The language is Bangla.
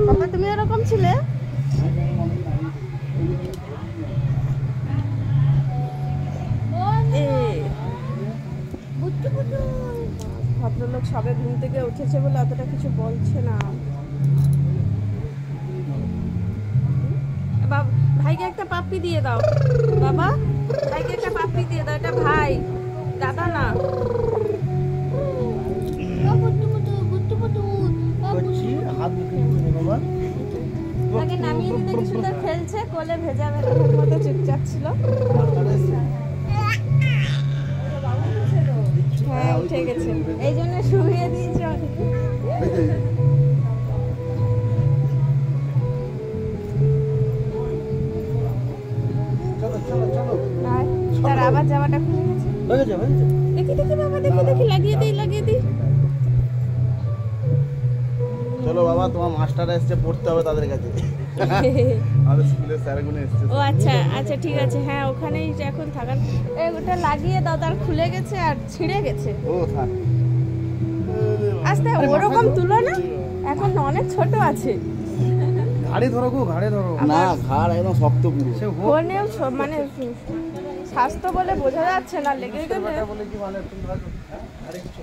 বাবা তুমি এরকম ছিলে? ভদ্রলোক সবে ঘুম থেকে উঠেছে বলে অতটা কিছু বলছে না। ভাইকে একটা পাপ্পি দিয়ে দাও বাবা, ভাইকে একটা পাপ্পি দিয়ে দাও। এটা ভাই, দাদা না। আগে নামিয়ে দিতে কি সুন্দর খেলছে, কোলে ভেজা ভেজার মতো চুপচাপ ছিল। হ্যাঁ উঠে গেছে, এই জন্য শুয়ে দিয়েছে। তার আবার জামাটা খুলে গেছে। দেখি দেখি বাবা, দেখি দেখি, লাগিয়ে দিই লাগিয়ে দিই। চলো বাবা, তোমার মাস্টার এসছে, পড়তে হবে তাদের কাছে। আমাদের স্কুলের স্যারগুলো এসছে। ও আচ্ছা আচ্ছা ঠিক আছে, হ্যাঁ ওখানেই এখন থাকার। ওটা লাগিয়ে দাও, তার খুলে গেছে আর ছিঁড়ে গেছে। ও থাক, আস্তে ওরকম তুলো না, এখন অনেক ছোট আছে। ঘাড়ে ধরো গো, ঘাড়ে ধরো না, ঘাড় একদম শক্ত পুরো। ফোনেও মানে স্বাস্থ্য বলে বোঝা যাচ্ছে না, লেগে গেলে বলে কি মানে তুমি ঘাড়ে কিছু